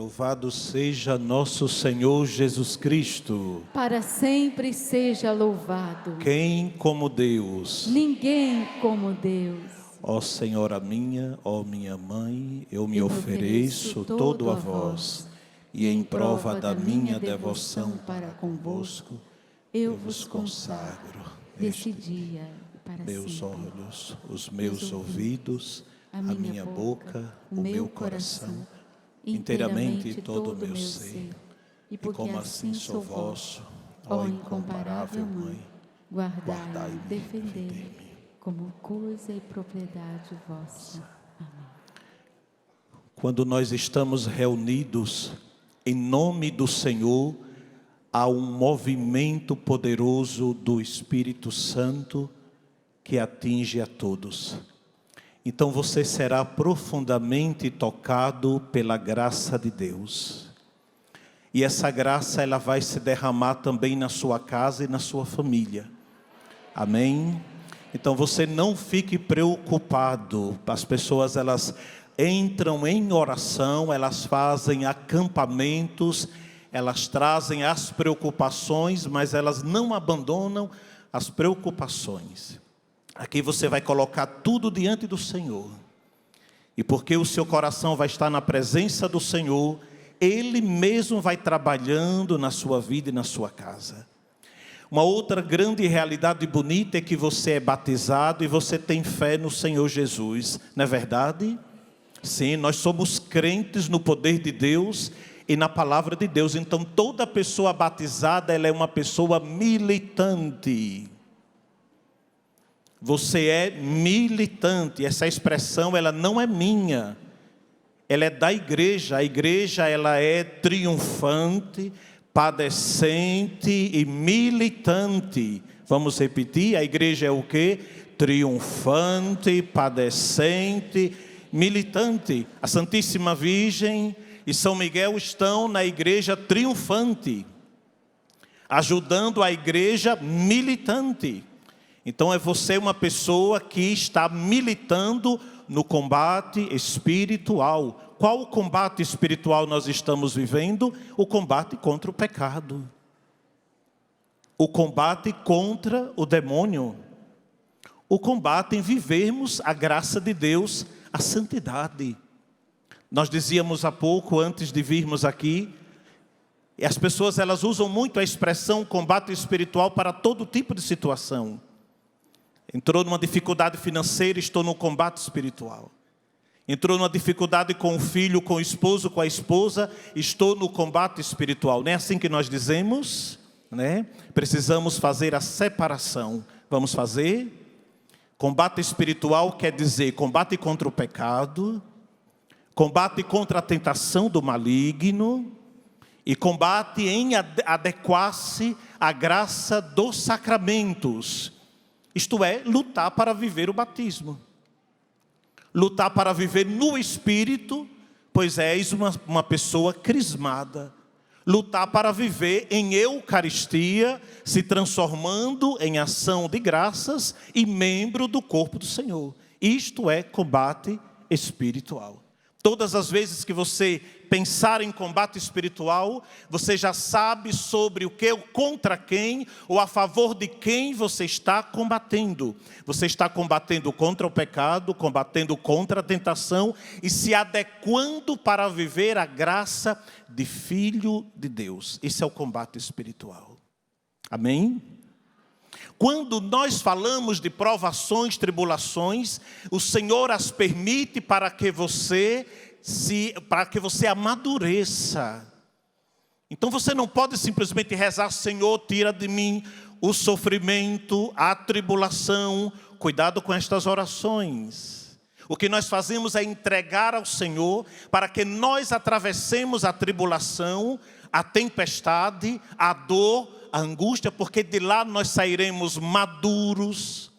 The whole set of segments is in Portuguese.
Louvado seja nosso Senhor Jesus Cristo. Para sempre seja louvado. Quem como Deus? Ninguém como Deus. Ó Senhora minha, ó minha mãe, eu me ofereço todo a vós, e em prova da minha devoção para convosco, eu vos consagro desse dia para meus sempre. olhos, os meus ouvidos, a minha boca, o meu coração, inteiramente todo o meu ser. E como assim sou vosso, ó incomparável Mãe, guardai-me, defendei-me, como coisa e propriedade vossa. Amém. Quando nós estamos reunidos em nome do Senhor, há um movimento poderoso do Espírito Santo que atinge a todos. Então você será profundamente tocado pela graça de Deus. E essa graça ela vai se derramar também na sua casa e na sua família. Amém? Então você não fique preocupado. As pessoas elas entram em oração, elas fazem acampamentos, elas trazem as preocupações, mas elas não abandonam as preocupações. Aqui você vai colocar tudo diante do Senhor. E porque o seu coração vai estar na presença do Senhor, Ele mesmo vai trabalhando na sua vida e na sua casa. Uma outra grande realidade bonita é que você é batizado e você tem fé no Senhor Jesus. Não é verdade? Sim, nós somos crentes no poder de Deus e na palavra de Deus. Então toda pessoa batizada, ela é uma pessoa militante. Você é militante. Essa expressão ela não é minha. Ela é da igreja. A igreja ela é triunfante, padecente e militante. Vamos repetir? A igreja é o quê? Triunfante, padecente, militante. A Santíssima Virgem e São Miguel estão na igreja triunfante, ajudando a igreja militante. Então é você uma pessoa que está militando no combate espiritual. Qual o combate espiritual nós estamos vivendo? O combate contra o pecado. O combate contra o demônio. O combate em vivermos a graça de Deus, a santidade. Nós dizíamos há pouco, antes de virmos aqui, e as pessoas elas usam muito a expressão combate espiritual para todo tipo de situação. Entrou numa dificuldade financeira, estou no combate espiritual. Entrou numa dificuldade com o filho, com o esposo, com a esposa, estou no combate espiritual. Não é assim que nós dizemos, né? Precisamos fazer a separação. Vamos fazer? Combate espiritual quer dizer combate contra o pecado, combate contra a tentação do maligno e combate em adequar-se à graça dos sacramentos. Isto é, lutar para viver o batismo. Lutar para viver no Espírito, pois és uma pessoa crismada. Lutar para viver em Eucaristia, se transformando em ação de graças e membro do corpo do Senhor. Isto é combate espiritual. Todas as vezes que você pensar em combate espiritual, você já sabe sobre o que, contra quem ou a favor de quem você está combatendo. Você está combatendo contra o pecado, combatendo contra a tentação e se adequando para viver a graça de filho de Deus. Esse é o combate espiritual. Amém? Quando nós falamos de provações, tribulações, o Senhor as permite para que você amadureça. Então você não pode simplesmente rezar, Senhor, tira de mim o sofrimento, a tribulação. Cuidado com estas orações. O que nós fazemos é entregar ao Senhor para que nós atravessemos a tribulação, a tempestade, a dor, a angústia, porque de lá nós sairemos maduros,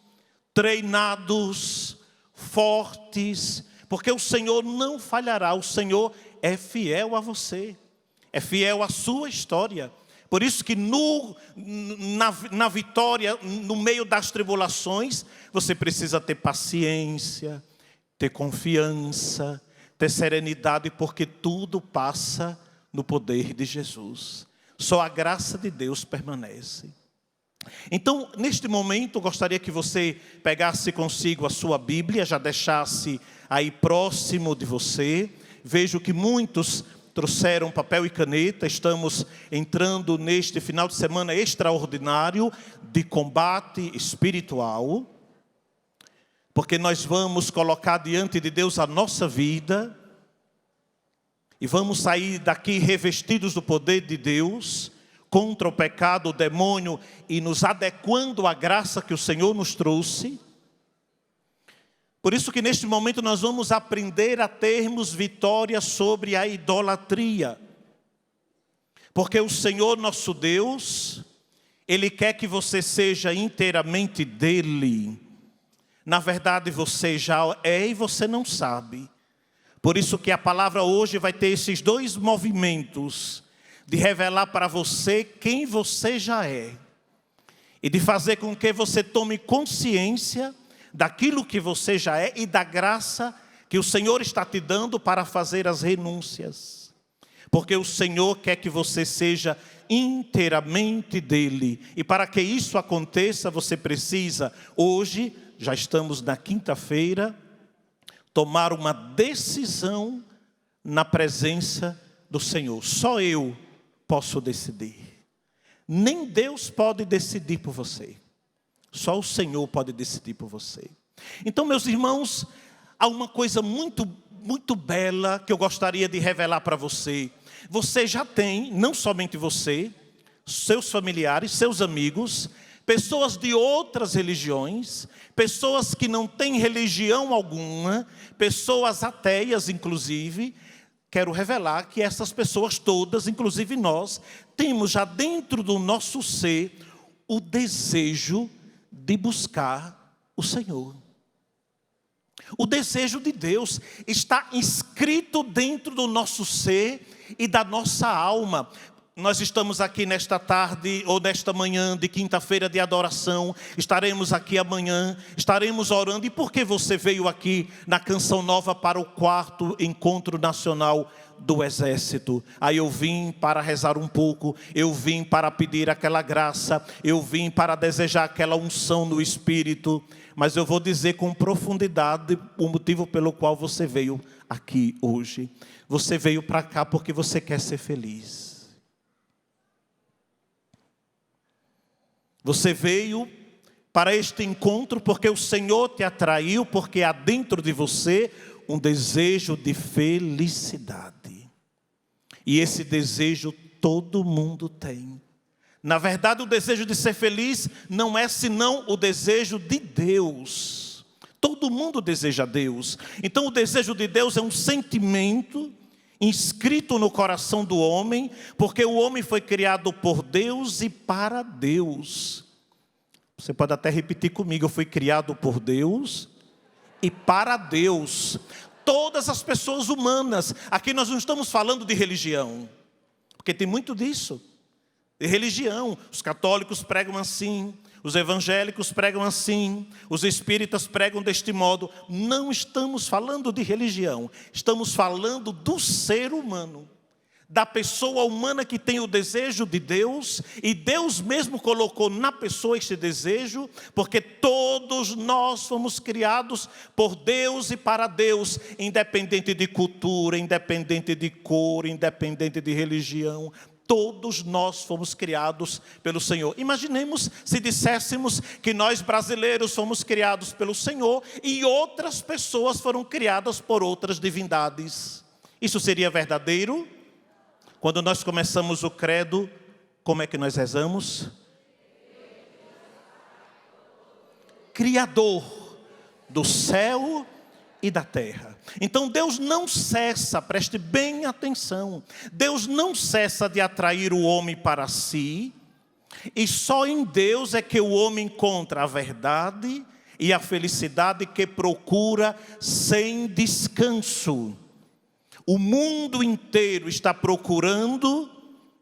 treinados, fortes, porque o Senhor não falhará, o Senhor é fiel a você, é fiel à sua história. Por isso que na vitória, no meio das tribulações, você precisa ter paciência, ter confiança, ter serenidade, porque tudo passa no poder de Jesus. Só a graça de Deus permanece. Então, neste momento, eu gostaria que você pegasse consigo a sua Bíblia, já deixasse aí próximo de você. Vejo que muitos trouxeram papel e caneta. Estamos entrando neste final de semana extraordinário de combate espiritual, porque nós vamos colocar diante de Deus a nossa vida e vamos sair daqui revestidos do poder de Deus, contra o pecado, o demônio, e nos adequando à graça que o Senhor nos trouxe. Por isso que neste momento nós vamos aprender a termos vitória sobre a idolatria. Porque o Senhor nosso Deus, Ele quer que você seja inteiramente dele. Na verdade você já é e você não sabe. Por isso que a palavra hoje vai ter esses dois movimentos, de revelar para você quem você já é, e de fazer com que você tome consciência daquilo que você já é e da graça que o Senhor está te dando para fazer as renúncias. Porque o Senhor quer que você seja inteiramente dele. E para que isso aconteça, você precisa, hoje, já estamos na quinta-feira, tomar uma decisão na presença do Senhor. Só eu posso decidir. Nem Deus pode decidir por você. Só o Senhor pode decidir por você. Então, meus irmãos, há uma coisa muito bela que eu gostaria de revelar para você. Você já tem, não somente você, seus familiares, seus amigos, pessoas de outras religiões, pessoas que não têm religião alguma, pessoas ateias inclusive. Quero revelar que essas pessoas todas, inclusive nós, temos já dentro do nosso ser o desejo de buscar o Senhor. O desejo de Deus está inscrito dentro do nosso ser e da nossa alma. Nós estamos aqui nesta tarde ou nesta manhã de quinta-feira de adoração. Estaremos aqui amanhã, estaremos orando. E por que você veio aqui na Canção Nova para o 4º Encontro Nacional do Exército? Aí eu vim para rezar um pouco, eu vim para pedir aquela graça, eu vim para desejar aquela unção no Espírito. Mas eu vou dizer com profundidade o motivo pelo qual você veio aqui hoje. Você veio para cá porque você quer ser feliz. Você veio para este encontro porque o Senhor te atraiu, porque há dentro de você um desejo de felicidade. E esse desejo todo mundo tem. Na verdade, o desejo de ser feliz não é senão o desejo de Deus. Todo mundo deseja Deus. Então o desejo de Deus é um sentimento inscrito no coração do homem, porque o homem foi criado por Deus e para Deus. Você pode até repetir comigo: eu fui criado por Deus e para Deus. Todas as pessoas humanas, aqui nós não estamos falando de religião, porque tem muito disso, de religião. Os católicos pregam assim, os evangélicos pregam assim, os espíritas pregam deste modo. Não estamos falando de religião, estamos falando do ser humano, da pessoa humana que tem o desejo de Deus, e Deus mesmo colocou na pessoa este desejo, porque todos nós fomos criados por Deus e para Deus, independente de cultura, independente de cor, independente de religião. Todos nós fomos criados pelo Senhor. Imaginemos se disséssemos que nós brasileiros fomos criados pelo Senhor e outras pessoas foram criadas por outras divindades. Isso seria verdadeiro? Quando nós começamos o credo, como é que nós rezamos? Criador do céu e da terra. Então Deus não cessa, preste bem atenção, Deus não cessa de atrair o homem para si, e só em Deus é que o homem encontra a verdade e a felicidade que procura sem descanso. O mundo inteiro está procurando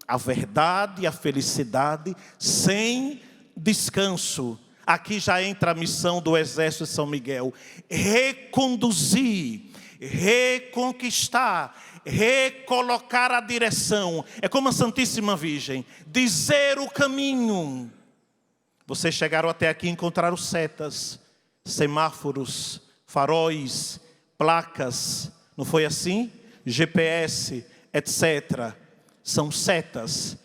a verdade e a felicidade sem descanso. Aqui já entra a missão do Exército de São Miguel: reconduzir, reconquistar, recolocar a direção. É como a Santíssima Virgem, dizer o caminho. Vocês chegaram até aqui e encontraram setas, semáforos, faróis, placas, não foi assim? GPS, etc. São setas,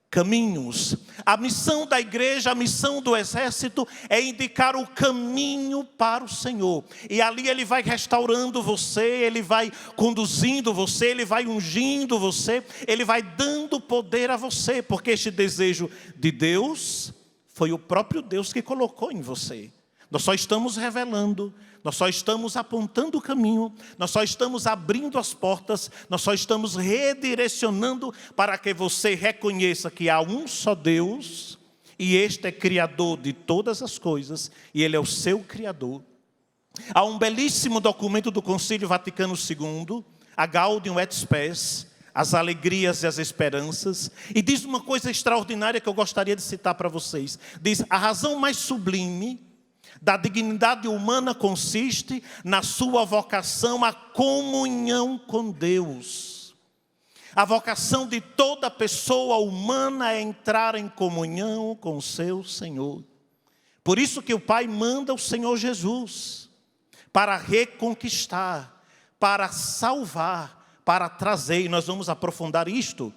caminhos. A missão da igreja, a missão do exército é indicar o caminho para o Senhor. E ali Ele vai restaurando você, Ele vai conduzindo você, Ele vai ungindo você, Ele vai dando poder a você, porque este desejo de Deus foi o próprio Deus que colocou em você. Nós só estamos revelando, nós só estamos apontando o caminho, nós só estamos abrindo as portas, nós só estamos redirecionando para que você reconheça que há um só Deus, e este é criador de todas as coisas, e Ele é o seu criador. Há um belíssimo documento do Concílio Vaticano II, a Gaudium et Spes, as alegrias e as esperanças, e diz uma coisa extraordinária que eu gostaria de citar para vocês. Diz: a razão mais sublime da dignidade humana consiste na sua vocação à comunhão com Deus. A vocação de toda pessoa humana é entrar em comunhão com o seu Senhor. Por isso que o Pai manda o Senhor Jesus para reconquistar, para salvar, para trazer. E nós vamos aprofundar isto,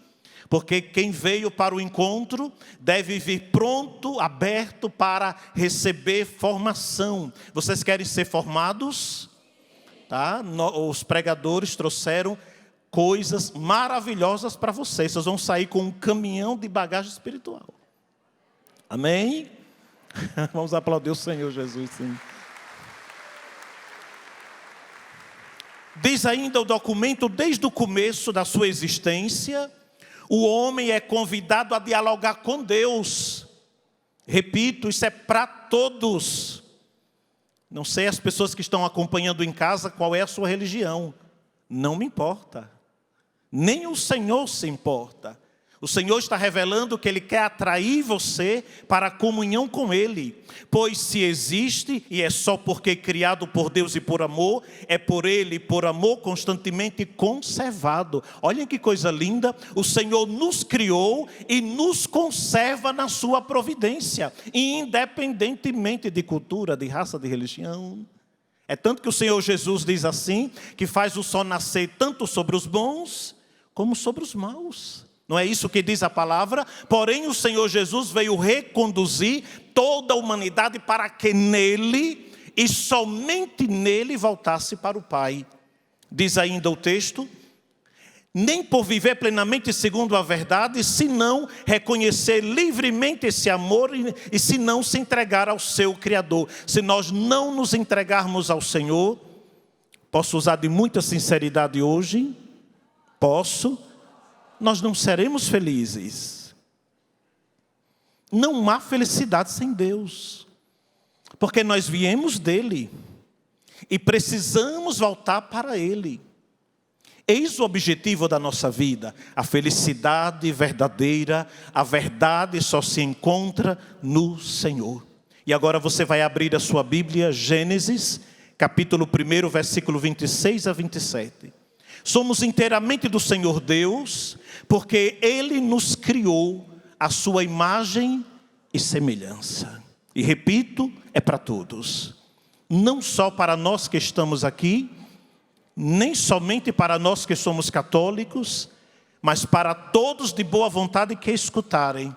porque quem veio para o encontro deve vir pronto, aberto para receber formação. Vocês querem ser formados? Tá? Os pregadores trouxeram coisas maravilhosas para vocês. Vocês vão sair com um caminhão de bagagem espiritual. Amém? Vamos aplaudir o Senhor Jesus, sim. Diz ainda o documento, desde o começo da sua existência, o homem é convidado a dialogar com Deus. Repito, isso é para todos. Não sei as pessoas que estão acompanhando em casa qual é a sua religião. Não me importa. Nem o Senhor se importa. O Senhor está revelando que Ele quer atrair você para a comunhão com Ele. Pois se existe, e é só porque é criado por Deus e por amor, é por Ele, por amor, constantemente conservado. Olhem que coisa linda, o Senhor nos criou e nos conserva na sua providência, independentemente de cultura, de raça, de religião. É tanto que o Senhor Jesus diz assim, que faz o sol nascer tanto sobre os bons, como sobre os maus. Não é isso que diz a palavra? Porém, o Senhor Jesus veio reconduzir toda a humanidade para que nele, e somente nele, voltasse para o Pai. Diz ainda o texto: nem por viver plenamente segundo a verdade, senão reconhecer livremente esse amor e se não se entregar ao seu Criador. Se nós não nos entregarmos ao Senhor, posso usar de muita sinceridade hoje? Posso? Nós não seremos felizes. Não há felicidade sem Deus, porque nós viemos dele e precisamos voltar para Ele. Eis o objetivo da nossa vida, a felicidade verdadeira. A verdade só se encontra no Senhor. E agora você vai abrir a sua Bíblia, Gênesis, capítulo 1, versículo 26 a 27. Somos inteiramente do Senhor Deus, porque Ele nos criou à sua imagem e semelhança. E repito, é para todos. Não só para nós que estamos aqui, nem somente para nós que somos católicos, mas para todos de boa vontade que escutarem.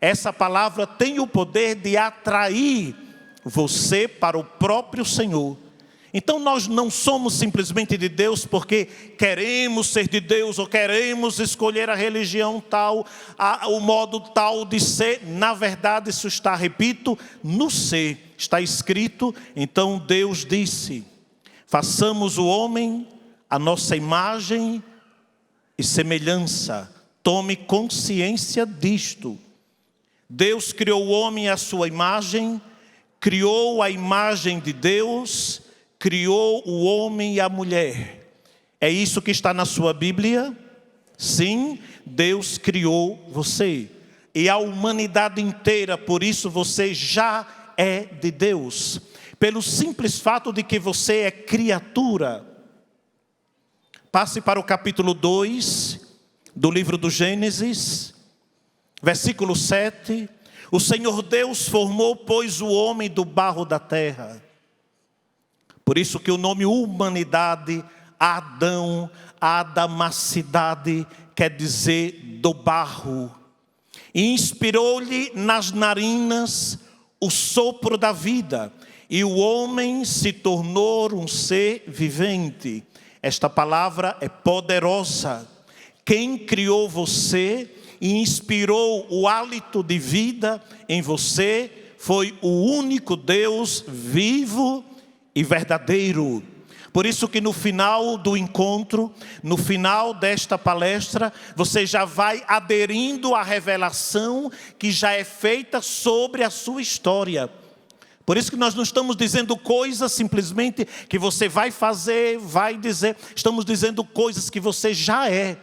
Essa palavra tem o poder de atrair você para o próprio Senhor. Então nós não somos simplesmente de Deus porque queremos ser de Deus ou queremos escolher a religião tal, o modo tal de ser. Na verdade isso está, repito, no ser. Está escrito, então Deus disse: façamos o homem a nossa imagem e semelhança. Tome consciência disto. Deus criou o homem à sua imagem, criou a imagem de Deus, criou o homem e a mulher. É isso que está na sua Bíblia? Sim, Deus criou você. E a humanidade inteira, por isso você já é de Deus. Pelo simples fato de que você é criatura. Passe para o capítulo 2 do livro do Gênesis, versículo 7. O Senhor Deus formou, pois, o homem do barro da terra. Por isso que o nome humanidade, Adão, adamacidade, quer dizer do barro. E inspirou-lhe nas narinas o sopro da vida, e o homem se tornou um ser vivente. Esta palavra é poderosa. Quem criou você e inspirou o hálito de vida em você foi o único Deus vivo e verdadeiro. Por isso que no final do encontro, no final desta palestra, você já vai aderindo à revelação que já é feita sobre a sua história. Por isso que nós não estamos dizendo coisas simplesmente que você vai fazer, vai dizer. Estamos dizendo coisas que você já é.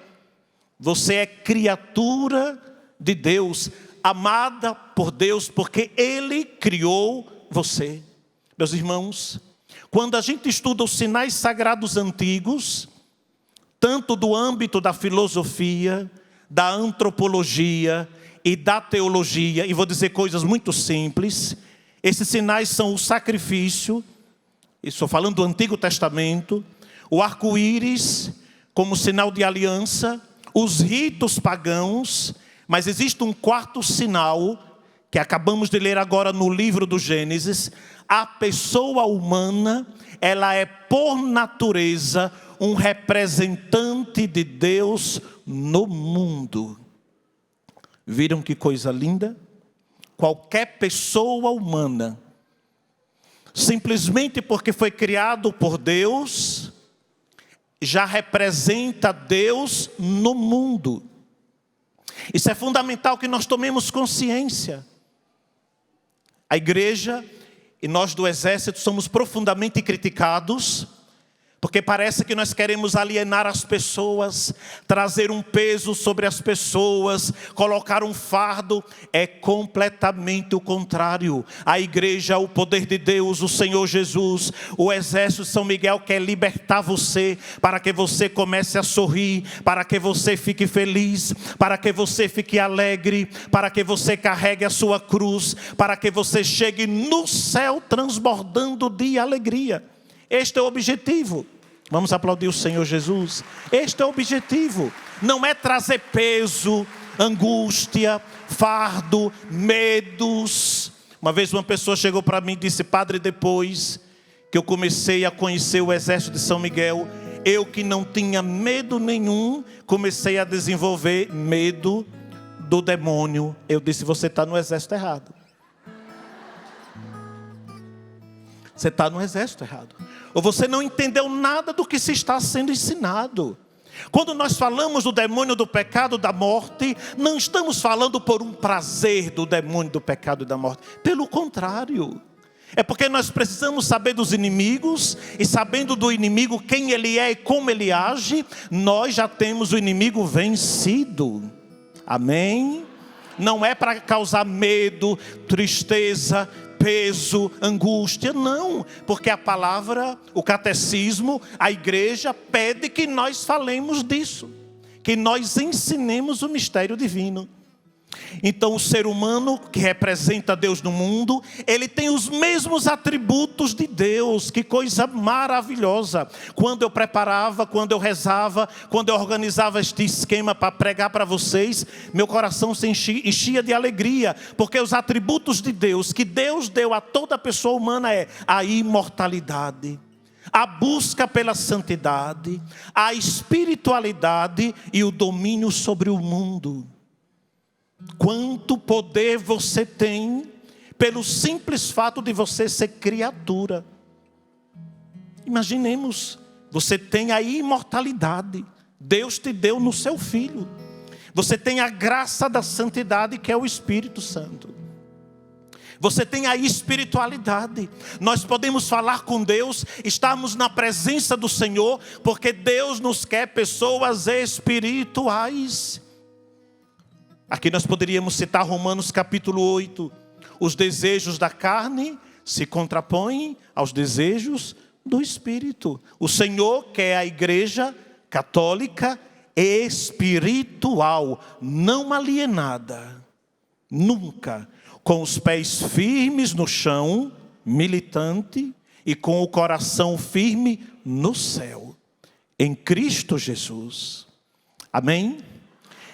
Você é criatura de Deus, amada por Deus, porque Ele criou você. Meus irmãos, quando a gente estuda os sinais sagrados antigos, tanto do âmbito da filosofia, da antropologia e da teologia, e vou dizer coisas muito simples, esses sinais são o sacrifício, estou falando do Antigo Testamento, o arco-íris como sinal de aliança, os ritos pagãos, mas existe um quarto sinal, que acabamos de ler agora no livro do Gênesis. A pessoa humana, ela é por natureza um representante de Deus no mundo. Viram que coisa linda? Qualquer pessoa humana, simplesmente porque foi criado por Deus, já representa Deus no mundo. Isso é fundamental que nós tomemos consciência. A igreja e nós do exército somos profundamente criticados, porque parece que nós queremos alienar as pessoas, trazer um peso sobre as pessoas, colocar um fardo. É completamente o contrário. A igreja, o poder de Deus, o Senhor Jesus, o exército de São Miguel quer libertar você, para que você comece a sorrir, para que você fique feliz, para que você fique alegre, para que você carregue a sua cruz, para que você chegue no céu transbordando de alegria. Este é o objetivo. Vamos aplaudir o Senhor Jesus. Este é o objetivo. Não é trazer peso, angústia, fardo, medos. Uma vez uma pessoa chegou para mim e disse: padre, depois que eu comecei a conhecer o exército de São Miguel, eu que não tinha medo nenhum, comecei a desenvolver medo do demônio. Eu disse: você está no exército errado. Você está no exército errado. Ou você não entendeu nada do que se está sendo ensinado. Quando nós falamos do demônio do pecado, da morte, não estamos falando por um prazer do demônio do pecado e da morte. Pelo contrário. É porque nós precisamos saber dos inimigos, e sabendo do inimigo quem ele é e como ele age, nós já temos o inimigo vencido. Amém? Não é para causar medo, tristeza, peso, angústia, não. Porque a palavra, o catecismo, a igreja pede que nós falemos disso, que nós ensinemos o mistério divino. Então o ser humano que representa Deus no mundo, ele tem os mesmos atributos de Deus. Que coisa maravilhosa. Quando eu preparava, quando eu rezava, quando eu organizava este esquema para pregar para vocês, meu coração se enchia de alegria, porque os atributos de Deus, que Deus deu a toda pessoa humana, é a imortalidade, a busca pela santidade, a espiritualidade e o domínio sobre o mundo. Quanto poder você tem pelo simples fato de você ser criatura. Imaginemos, você tem a imortalidade, Deus te deu no seu Filho. Você tem a graça da santidade, que é o Espírito Santo. Você tem a espiritualidade. Nós podemos falar com Deus, estarmos na presença do Senhor, porque Deus nos quer pessoas espirituais. Aqui nós poderíamos citar Romanos capítulo 8. Os desejos da carne se contrapõem aos desejos do Espírito. O Senhor quer a igreja católica espiritual, não alienada, nunca, com os pés firmes no chão, militante, e com o coração firme no céu, em Cristo Jesus. Amém?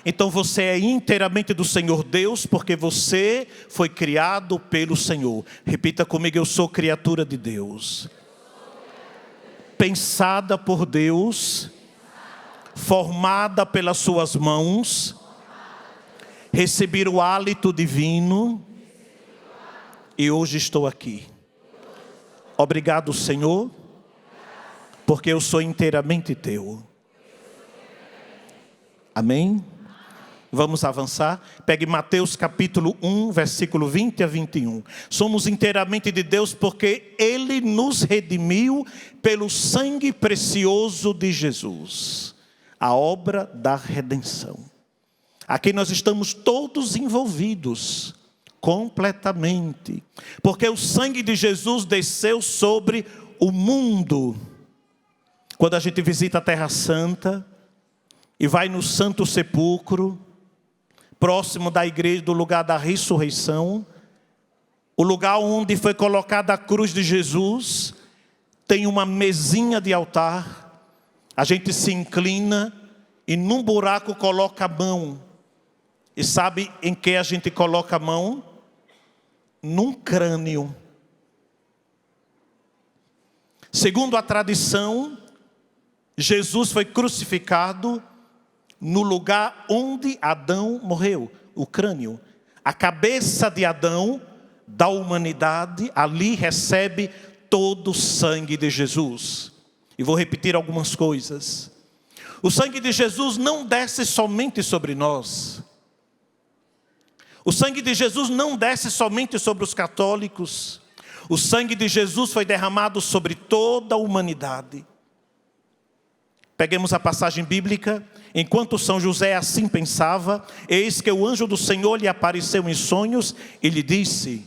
Então você é inteiramente do Senhor Deus, porque você foi criado pelo Senhor. Repita comigo: eu sou criatura de Deus, pensada por Deus, formada pelas suas mãos, recebi o hálito divino e hoje estou aqui. Obrigado, Senhor, porque eu sou inteiramente teu. Amém? Vamos avançar. Pegue Mateus capítulo 1, versículo 20 a 21. Somos inteiramente de Deus porque Ele nos redimiu pelo sangue precioso de Jesus. A obra da redenção. Aqui nós estamos todos envolvidos, completamente. Porque o sangue de Jesus desceu sobre o mundo. Quando a gente visita a Terra Santa e vai no Santo Sepulcro, próximo da igreja, do lugar da ressurreição, o lugar onde foi colocada a cruz de Jesus, tem uma mesinha de altar, a gente se inclina e num buraco coloca a mão. E sabe em que a gente coloca a mão? Num crânio. Segundo a tradição, Jesus foi crucificado no lugar onde Adão morreu, o crânio. A cabeça de Adão, da humanidade, ali recebe todo o sangue de Jesus. E vou repetir algumas coisas. O sangue de Jesus não desce somente sobre nós. O sangue de Jesus não desce somente sobre os católicos. O sangue de Jesus foi derramado sobre toda a humanidade. Peguemos a passagem bíblica. Enquanto São José assim pensava, eis que o anjo do Senhor lhe apareceu em sonhos e lhe disse: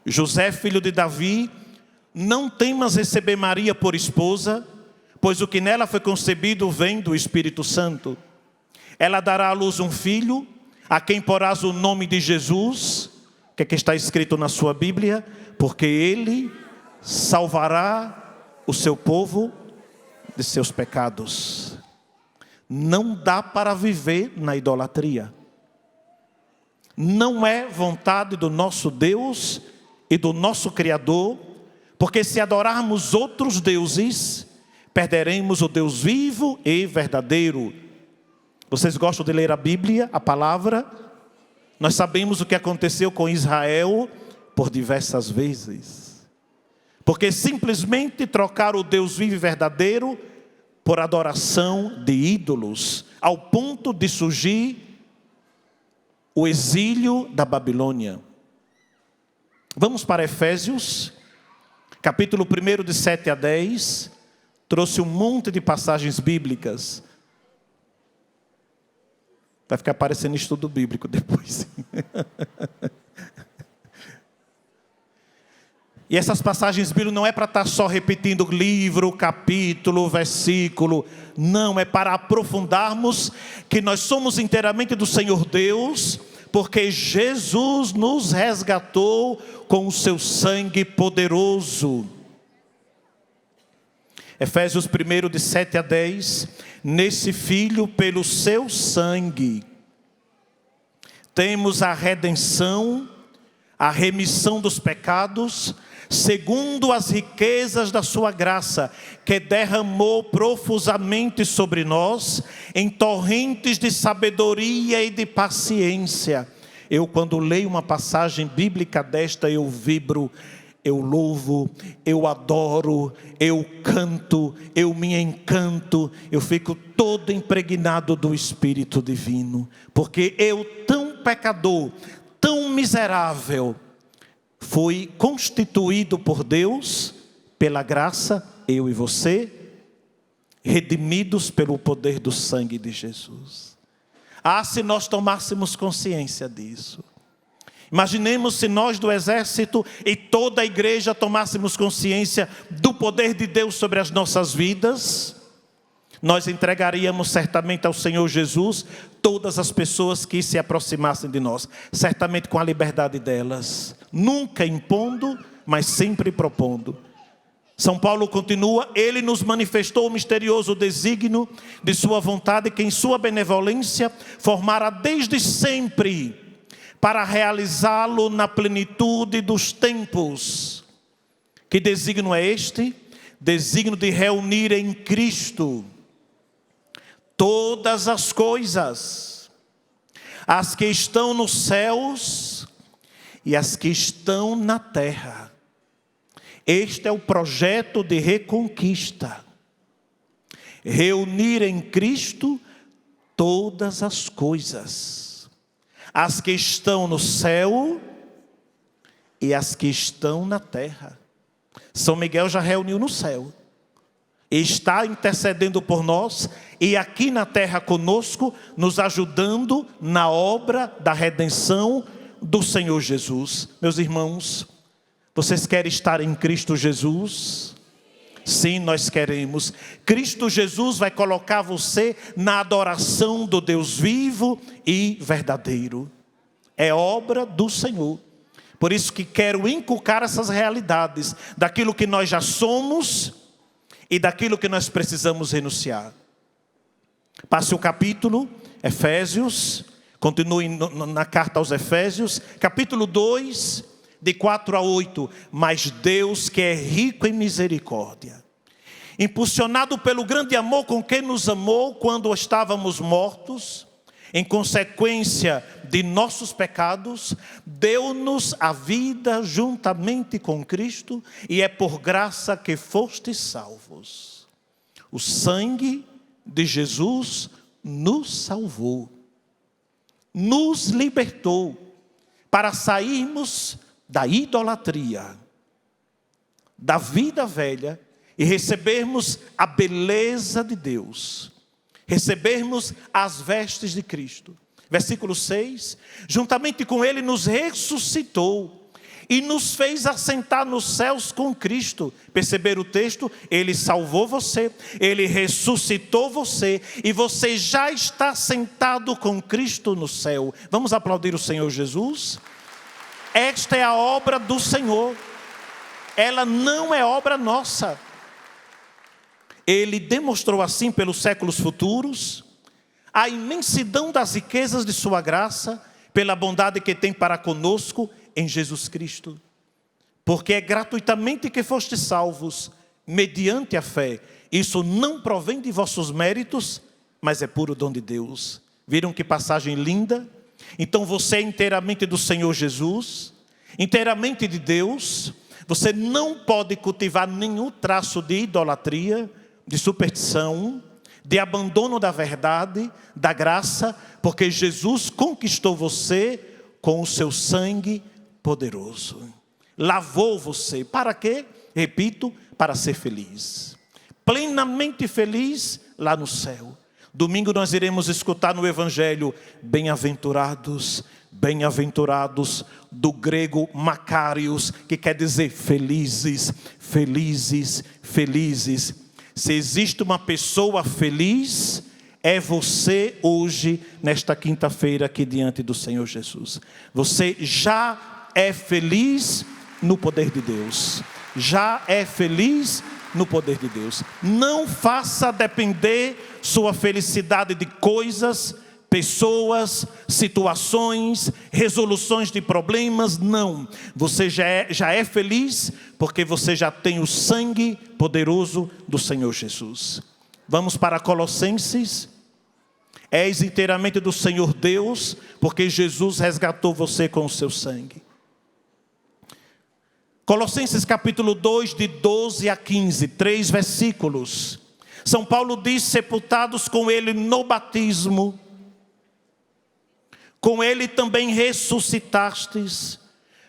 José, filho de Davi, não temas receber Maria por esposa, pois o que nela foi concebido vem do Espírito Santo. Ela dará à luz um filho, a quem porás o nome de Jesus, que é que está escrito na sua Bíblia, porque ele salvará o seu povo de seus pecados. Não dá para viver na idolatria. Não é vontade do nosso Deus e do nosso Criador, porque se adorarmos outros deuses, perderemos o Deus vivo e verdadeiro. Vocês gostam de ler a Bíblia, a palavra? Nós sabemos o que aconteceu com Israel por diversas vezes. Porque simplesmente trocaram o Deus vivo e verdadeiro por adoração de ídolos, ao ponto de surgir o exílio da Babilônia. Vamos para Efésios, capítulo 1, de 7 a 10. Trouxe um monte de passagens bíblicas. Vai ficar parecendo estudo bíblico depois. E essas passagens bíblicas não é para estar só repetindo livro, capítulo, versículo. Não, é para aprofundarmos que nós somos inteiramente do Senhor Deus, porque Jesus nos resgatou com o seu sangue poderoso. Efésios 1, de 7 a 10. Nesse Filho, pelo seu sangue, temos a redenção, a remissão dos pecados, segundo as riquezas da sua graça, que derramou profusamente sobre nós, em torrentes de sabedoria e de paciência. Eu, quando leio uma passagem bíblica desta, eu vibro, eu louvo, eu adoro, eu canto, eu me encanto, eu fico todo impregnado do Espírito Divino, porque eu, tão pecador, tão miserável, fui constituído por Deus, pela graça, eu e você, redimidos pelo poder do sangue de Jesus. Ah, se nós tomássemos consciência disso. Imaginemos se nós do exército e toda a igreja tomássemos consciência do poder de Deus sobre as nossas vidas. nós entregaríamos certamente ao Senhor Jesus todas as pessoas que se aproximassem de nós, certamente com a liberdade delas, nunca impondo, mas sempre propondo. São Paulo continua: ele nos manifestou o misterioso desígnio de sua vontade, que em sua benevolência formara desde sempre, para realizá-lo na plenitude dos tempos. Que desígnio é este? Desígnio de reunir em Cristo todas as coisas, as que estão nos céus e as que estão na terra. Este é o projeto de reconquista. Reunir em Cristo todas as coisas, as que estão no céu e as que estão na terra. São Miguel já reuniu no céu, está intercedendo por nós e aqui na terra conosco, nos ajudando na obra da redenção do Senhor Jesus. Meus irmãos, vocês querem estar em Cristo Jesus? Sim, nós queremos. Cristo Jesus vai colocar você na adoração do Deus vivo e verdadeiro. É obra do Senhor. Por isso que quero inculcar essas realidades, daquilo que nós já somos e daquilo que nós precisamos renunciar. Passe o capítulo, Efésios, continue na carta aos Efésios, capítulo 2, de 4 a 8. Mas Deus, que é rico em misericórdia, impulsionado pelo grande amor com que nos amou quando estávamos mortos, em consequência de nossos pecados, deu-nos a vida juntamente com Cristo, e é por graça que fostes salvos. O sangue de Jesus nos salvou, nos libertou, para sairmos da idolatria, da vida velha, e recebermos a beleza de Deus, recebermos as vestes de Cristo. Versículo 6, juntamente com Ele nos ressuscitou e nos fez assentar nos céus com Cristo. Perceberam o texto? Ele salvou você, Ele ressuscitou você, e você já está sentado com Cristo no céu. Vamos aplaudir o Senhor Jesus? Esta é a obra do Senhor, ela não é obra nossa. Ele demonstrou assim pelos séculos futuros a imensidão das riquezas de sua graça, pela bondade que tem para conosco em Jesus Cristo. Porque é gratuitamente que fostes salvos, mediante a fé. Isso não provém de vossos méritos, mas é puro dom de Deus. Viram que passagem linda? Então você é inteiramente do Senhor Jesus, inteiramente de Deus. Você não pode cultivar nenhum traço de idolatria, de superstição, de abandono da verdade, da graça, porque Jesus conquistou você com o seu sangue poderoso. Lavou você. Para quê? Repito, para ser feliz. Plenamente feliz lá no céu. Domingo nós iremos escutar no Evangelho: bem-aventurados, bem-aventurados, do grego makarios, que quer dizer felizes, felizes, felizes. Se existe uma pessoa feliz, é você hoje, nesta quinta-feira aqui diante do Senhor Jesus. Você já é feliz no poder de Deus. Já é feliz no poder de Deus. Não faça depender sua felicidade de coisas, pessoas, situações, resoluções de problemas. Não, você já é feliz porque você já tem o sangue poderoso do Senhor Jesus. Vamos para Colossenses. És inteiramente do Senhor Deus, porque Jesus resgatou você com o seu sangue. Colossenses capítulo 2, de 12 a 15, 3 versículos. São Paulo diz: sepultados com Ele no batismo, com Ele também ressuscitastes,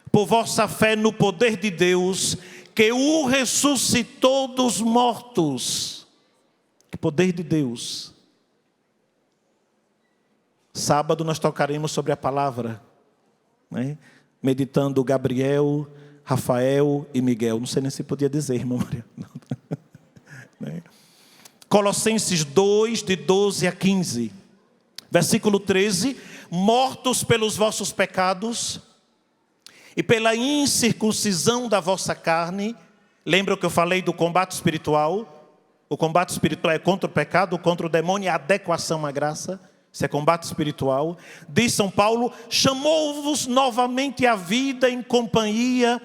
por vossa fé no poder de Deus, que o ressuscitou dos mortos. Que poder de Deus. Sábado nós tocaremos sobre a palavra, né? Meditando Gabriel, Rafael e Miguel. Não sei nem se podia dizer, irmã Maria. Colossenses 2, de 12 a 15. Versículo 13. Mortos pelos vossos pecados e pela incircuncisão da vossa carne. Lembra que eu falei do combate espiritual? O combate espiritual é contra o pecado, contra o demônio e a adequação à graça. Isso é combate espiritual. Diz São Paulo: chamou-vos novamente à vida em companhia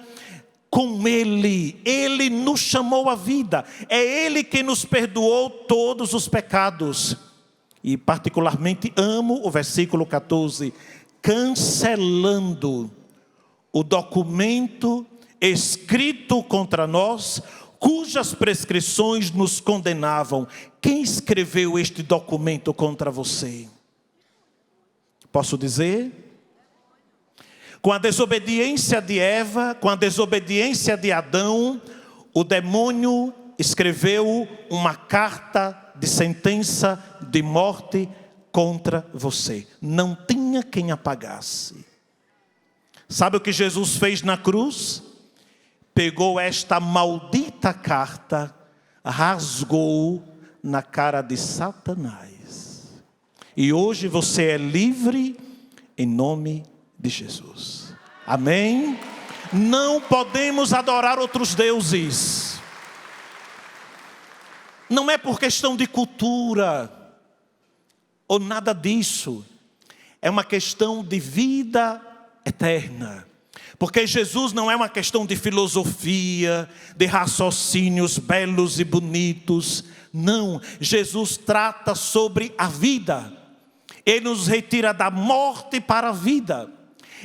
com Ele. Ele nos chamou à vida. É Ele que nos perdoou todos os pecados. E particularmente amo o versículo 14. Cancelando o documento escrito contra nós, cujas prescrições nos condenavam. Quem escreveu este documento contra você? Posso dizer? Com a desobediência de Eva, com a desobediência de Adão, o demônio escreveu uma carta de sentença de morte contra você. Não tinha quem apagasse. Sabe o que Jesus fez na cruz? Pegou esta maldita carta, rasgou na cara de Satanás. E hoje você é livre em nome de Jesus. Amém? Não podemos adorar outros deuses. Não é por questão de cultura ou nada disso. É uma questão de vida eterna. Porque Jesus não é uma questão de filosofia, de raciocínios belos e bonitos. Não, Jesus trata sobre a vida. Ele nos retira da morte para a vida.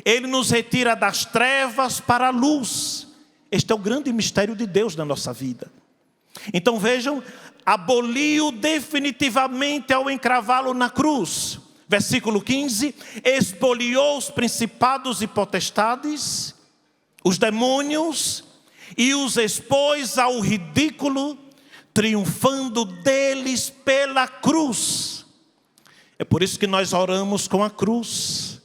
Ele nos retira das trevas para a luz. Este é o grande mistério de Deus na nossa vida. Então vejam, aboliu definitivamente ao encravá-lo na cruz. Versículo 15, expoliou os principados e potestades, os demônios, e os expôs ao ridículo, triunfando deles pela cruz. É por isso que nós oramos com a cruz.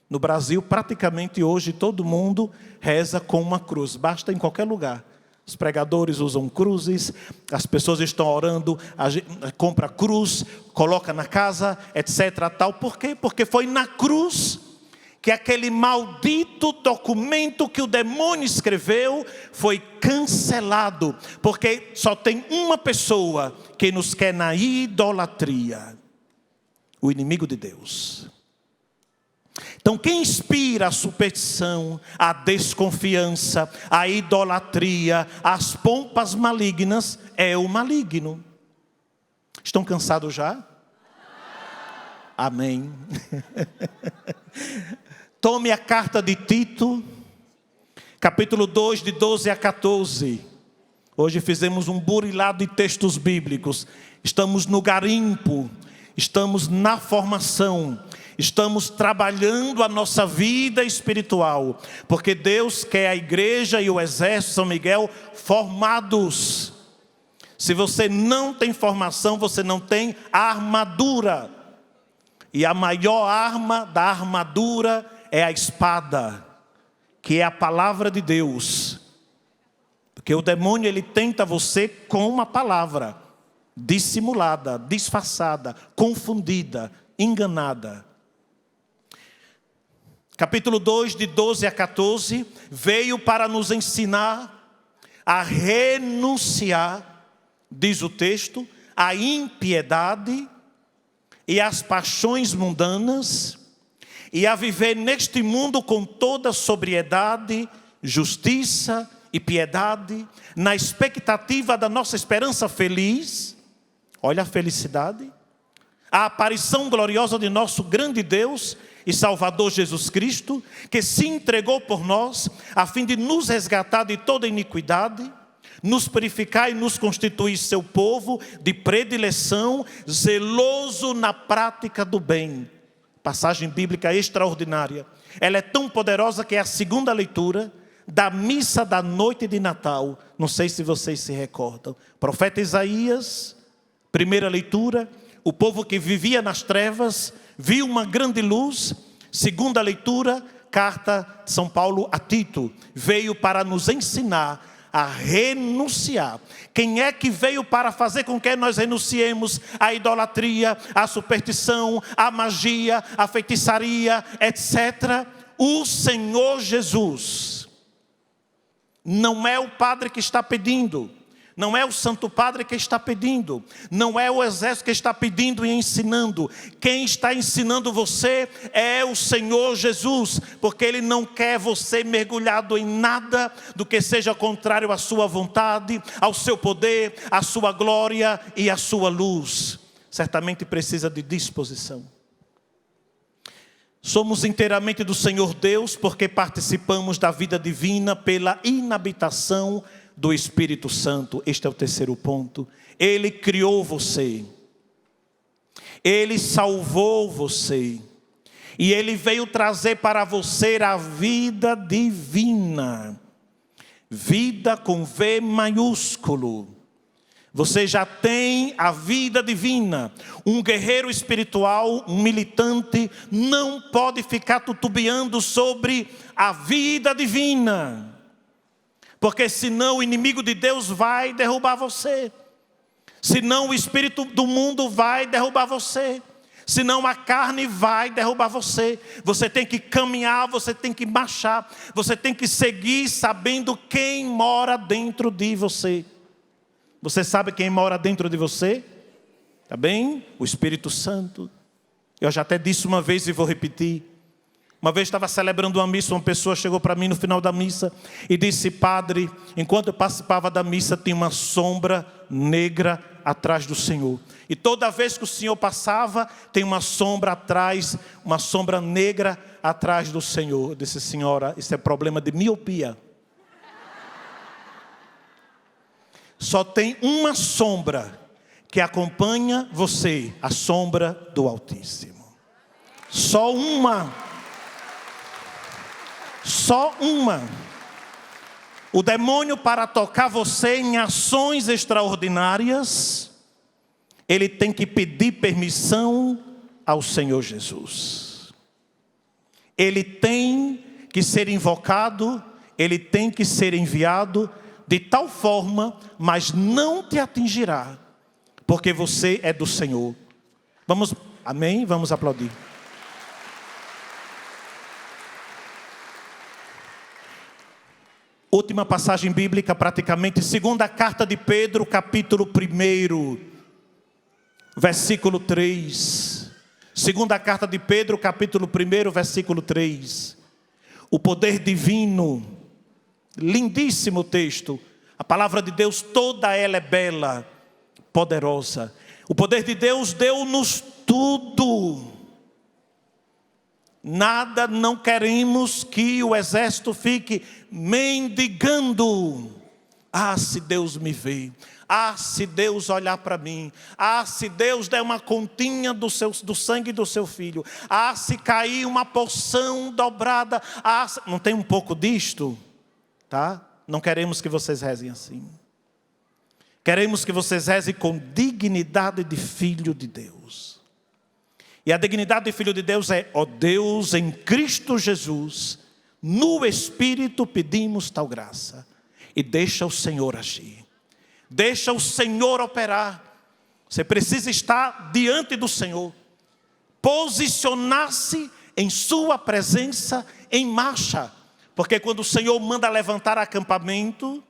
No Brasil, praticamente hoje, todo mundo reza com uma cruz, basta em qualquer lugar. Os pregadores usam cruzes, as pessoas estão orando, compra cruz, coloca na casa, etc. Tal. Por quê? Porque foi na cruz que aquele maldito documento que o demônio escreveu foi cancelado. Porque só tem uma pessoa que nos quer na idolatria: o inimigo de Deus. Então quem inspira a superstição, a desconfiança, a idolatria, as pompas malignas é o maligno. Estão cansados já? Amém. Tome a carta de Tito, capítulo 2, de 12 a 14. Hoje fizemos um burilado de textos bíblicos. Estamos no garimpo, estamos na formação. Estamos trabalhando a nossa vida espiritual, porque Deus quer a igreja e o exército São Miguel formados. Se você não tem formação, você não tem armadura. E a maior arma da armadura é a espada, que é a palavra de Deus. Porque o demônio, ele tenta você com uma palavra dissimulada, disfarçada, confundida, enganada. Capítulo 2, de 12 a 14, veio para nos ensinar a renunciar, diz o texto, à impiedade e às paixões mundanas, e a viver neste mundo com toda sobriedade, justiça e piedade, na expectativa da nossa esperança feliz. Olha a felicidade, a aparição gloriosa de nosso grande Deus e Salvador Jesus Cristo, que se entregou por nós, a fim de nos resgatar de toda iniquidade, nos purificar e nos constituir seu povo de predileção, zeloso na prática do bem. Passagem bíblica extraordinária. Ela é tão poderosa que é a segunda leitura da missa da noite de Natal. Não sei se vocês se recordam. Profeta Isaías, primeira leitura. O povo que vivia nas trevas viu uma grande luz. Segunda leitura, carta de São Paulo a Tito. Veio para nos ensinar a renunciar. Quem é que veio para fazer com que nós renunciemos à idolatria, à superstição, à magia, à feitiçaria, etc.? O Senhor Jesus. Não é o padre que está pedindo. Não é o Santo Padre que está pedindo. Não é o exército que está pedindo e ensinando. Quem está ensinando você é o Senhor Jesus. Porque Ele não quer você mergulhado em nada do que seja contrário à sua vontade, ao seu poder, à sua glória e à sua luz. Certamente precisa de disposição. Somos inteiramente do Senhor Deus porque participamos da vida divina pela inabitação do Espírito Santo. Este é o terceiro ponto. Ele criou você. Ele salvou você. E Ele veio trazer para você a vida divina. Vida com V maiúsculo. Você já tem a vida divina. Um guerreiro espiritual, um militante, não pode ficar tutubiando sobre a vida divina. Porque senão o inimigo de Deus vai derrubar você. Senão o espírito do mundo vai derrubar você. Senão a carne vai derrubar você. Você tem que caminhar, você tem que marchar. Você tem que seguir sabendo quem mora dentro de você. Você sabe quem mora dentro de você? Tá bem? O Espírito Santo. Eu já até disse uma vez e vou repetir. Uma vez estava celebrando uma missa, uma pessoa chegou para mim no final da missa e disse: padre, enquanto eu participava da missa tinha uma sombra negra atrás do Senhor. E toda vez que o Senhor passava, tem uma sombra atrás, uma sombra negra atrás do Senhor. Eu disse: senhora, isso é problema de miopia. Só tem uma sombra que acompanha você, a sombra do Altíssimo. Só uma. Só uma. O demônio, para tocar você em ações extraordinárias, ele tem que pedir permissão ao Senhor Jesus. Ele tem que ser invocado, ele tem que ser enviado de tal forma, mas não te atingirá, porque você é do Senhor. Vamos, amém? Vamos aplaudir. Última passagem bíblica, praticamente, segunda carta de Pedro, capítulo 1, versículo 3. Segunda carta de Pedro, capítulo 1, versículo 3. O poder divino, lindíssimo texto. A palavra de Deus toda ela é bela, poderosa. O poder de Deus deu-nos tudo. Nada não queremos que o exército fique mendigando. Ah, se Deus me vê. Ah, se Deus olhar para mim. Ah, se Deus der uma continha do sangue do seu filho. Ah, se cair uma porção dobrada. Ah, não tem um pouco disto? Tá? Não queremos que vocês rezem assim. Queremos que vocês rezem com dignidade de filho de Deus. E a dignidade de filho de Deus é: ó Deus, em Cristo Jesus, no Espírito pedimos tal graça. E deixa o Senhor agir. Deixa o Senhor operar. Você precisa estar diante do Senhor. Posicionar-se em sua presença em marcha. Porque quando o Senhor manda levantar acampamento,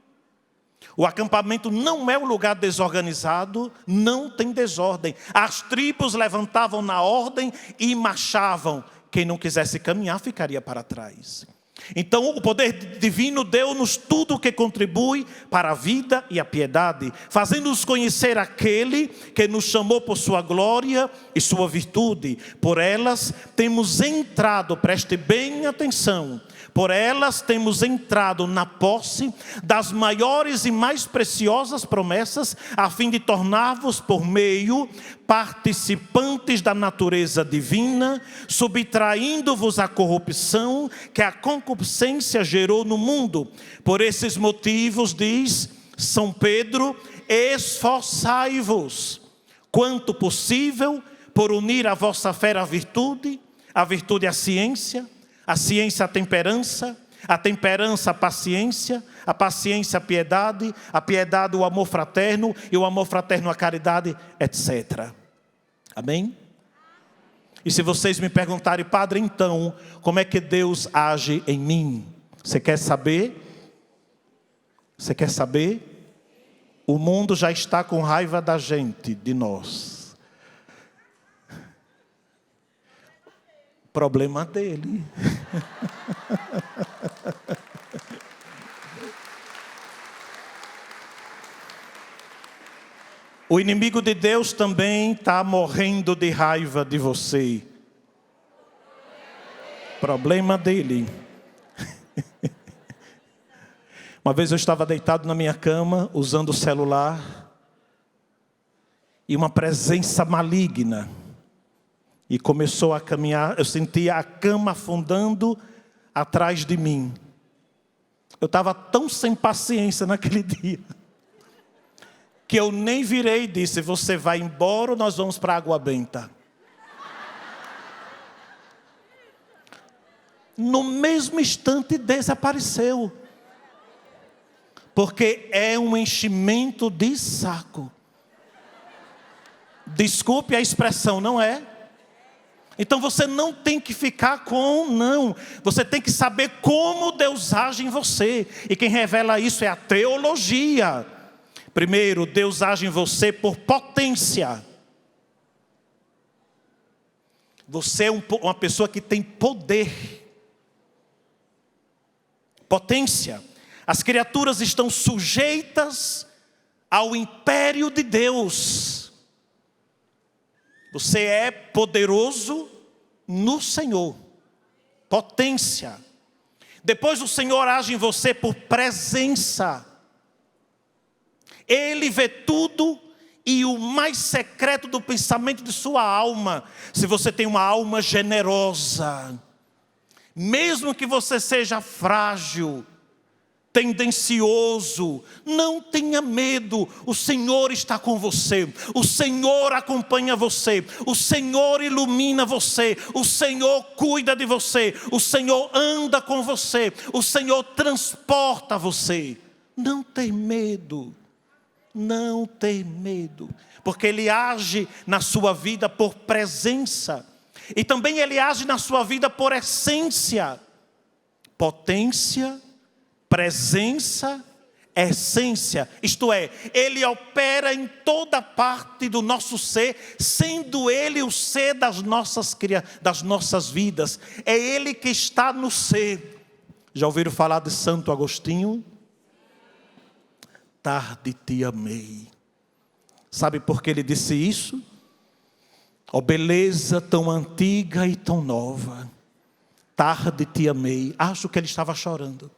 o acampamento não é um lugar desorganizado, não tem desordem. As tribos levantavam na ordem e marchavam. Quem não quisesse caminhar ficaria para trás. Então o poder divino deu-nos tudo o que contribui para a vida e a piedade, fazendo-nos conhecer aquele que nos chamou por sua glória e sua virtude. Por elas temos entrado, preste bem atenção, por elas temos entrado na posse das maiores e mais preciosas promessas, a fim de tornar-vos por meio participantes da natureza divina, subtraindo-vos a corrupção que a concupiscência gerou no mundo. Por esses motivos, diz São Pedro, esforçai-vos, quanto possível, por unir a vossa fé à virtude à ciência, a temperança, A temperança, a paciência a piedade, a piedade o amor fraterno e o amor fraterno a caridade, etc. Amém? E se vocês me perguntarem, Padre, então, como é que Deus age em mim? Você quer saber? Você quer saber? O mundo já está com raiva da gente, de nós. Problema dele. O inimigo de Deus também está morrendo de raiva de você. Problema dele. Uma vez eu estava deitado na minha cama, usando o celular, e uma presença maligna, e começou a caminhar, eu sentia a cama afundando atrás de mim. Eu estava tão sem paciência naquele dia, que eu nem virei e disse, você vai embora ou nós vamos para a água benta? No mesmo instante desapareceu. Porque é um enchimento de saco. Desculpe a expressão, não é? Então você não tem que ficar com não. Você tem que saber como Deus age em você. E quem revela isso é a teologia. Primeiro, Deus age em você por potência. Você é uma pessoa que tem poder. Potência. As criaturas estão sujeitas ao império de Deus. Você é poderoso no Senhor. Potência. Depois o Senhor age em você por presença. Ele vê tudo e o mais secreto do pensamento de sua alma. Se você tem uma alma generosa, mesmo que você seja frágil, tendencioso, não tenha medo, o Senhor está com você, o Senhor acompanha você, o Senhor ilumina você, o Senhor cuida de você, o Senhor anda com você, o Senhor transporta você. Não tem medo, não tem medo, porque Ele age na sua vida por presença, e também Ele age na sua vida por essência, potência, presença, essência, isto é, Ele opera em toda parte do nosso ser, sendo Ele o ser das nossas vidas, é Ele que está no ser. Já ouviram falar de Santo Agostinho? Tarde te amei. Sabe por que ele disse isso? Ó beleza tão antiga e tão nova, tarde te amei. Acho que ele estava chorando.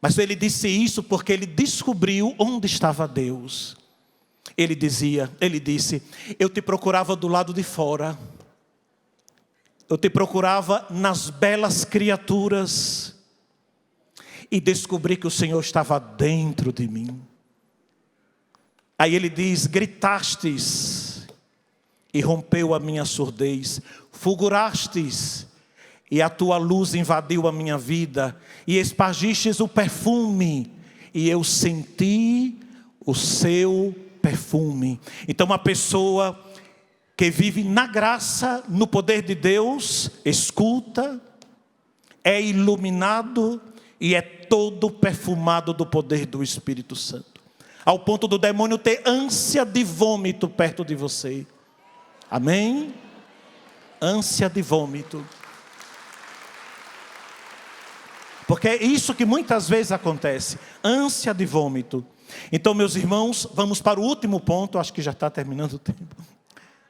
Mas ele disse isso porque ele descobriu onde estava Deus. Ele disse, eu te procurava do lado de fora. Eu te procurava nas belas criaturas. E descobri que o Senhor estava dentro de mim. Aí ele diz, gritastes e rompeu a minha surdez. Fulgurastes e a tua luz invadiu a minha vida, e espargistes o perfume, e eu senti o seu perfume. Então uma pessoa que vive na graça, no poder de Deus, escuta, é iluminado e é todo perfumado do poder do Espírito Santo. Ao ponto do demônio ter ânsia de vômito perto de você. Amém? Ânsia de vômito. Porque é isso que muitas vezes acontece, ânsia de vômito. Então, meus irmãos, vamos para o último ponto, acho que já está terminando o tempo,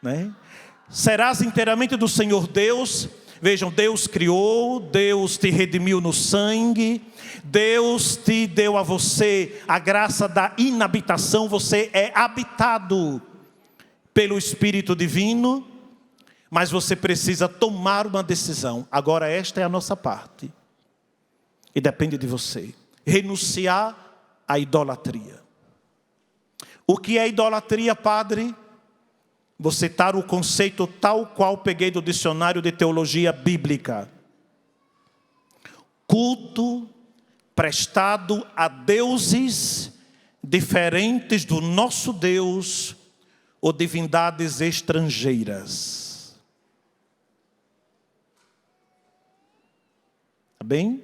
né? Serás inteiramente do Senhor Deus. Vejam, Deus criou, Deus te redimiu no sangue, Deus te deu a você a graça da inabitação, você é habitado pelo Espírito Divino, mas você precisa tomar uma decisão. Agora esta é a nossa parte. E depende de você. Renunciar à idolatria. O que é idolatria, padre? Vou citar o conceito tal qual peguei do dicionário de teologia bíblica. culto prestado a deuses diferentes do nosso Deus ou divindades estrangeiras. Tá bem?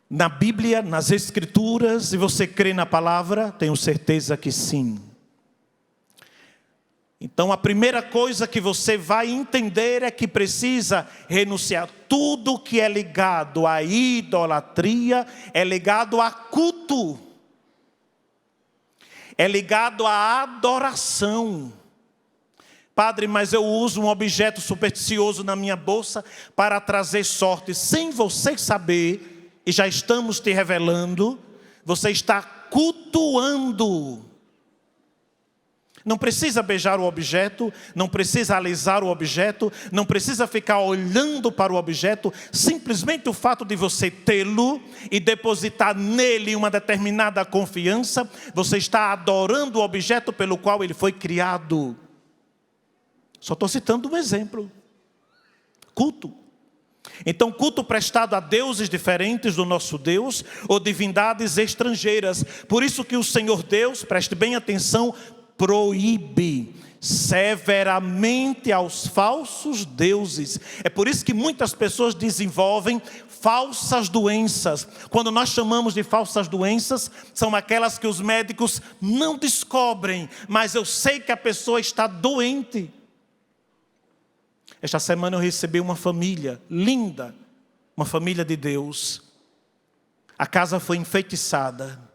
Na Bíblia, nas Escrituras, e você crê na palavra? Tenho certeza que sim. Então a primeira coisa que você vai entender é que precisa renunciar. Tudo que é ligado à idolatria é ligado a culto. É ligado à adoração. Padre, mas eu uso um objeto supersticioso na minha bolsa para trazer sorte. Sem você saber, e já estamos te revelando, você está cultuando. Não precisa beijar o objeto, não precisa alisar o objeto, não precisa ficar olhando para o objeto. Simplesmente o fato de você tê-lo e depositar nele uma determinada confiança, você está adorando o objeto pelo qual ele foi criado. Só estou citando um exemplo. Culto. Então, culto prestado a deuses diferentes do nosso Deus ou divindades estrangeiras. Por isso que o Senhor Deus, preste bem atenção, proíbe severamente aos falsos deuses. É por isso que muitas pessoas desenvolvem falsas doenças. Quando nós chamamos de falsas doenças, são aquelas que os médicos não descobrem, mas eu sei que a pessoa está doente. Esta semana eu recebi uma família linda, uma família de Deus. A casa foi enfeitiçada.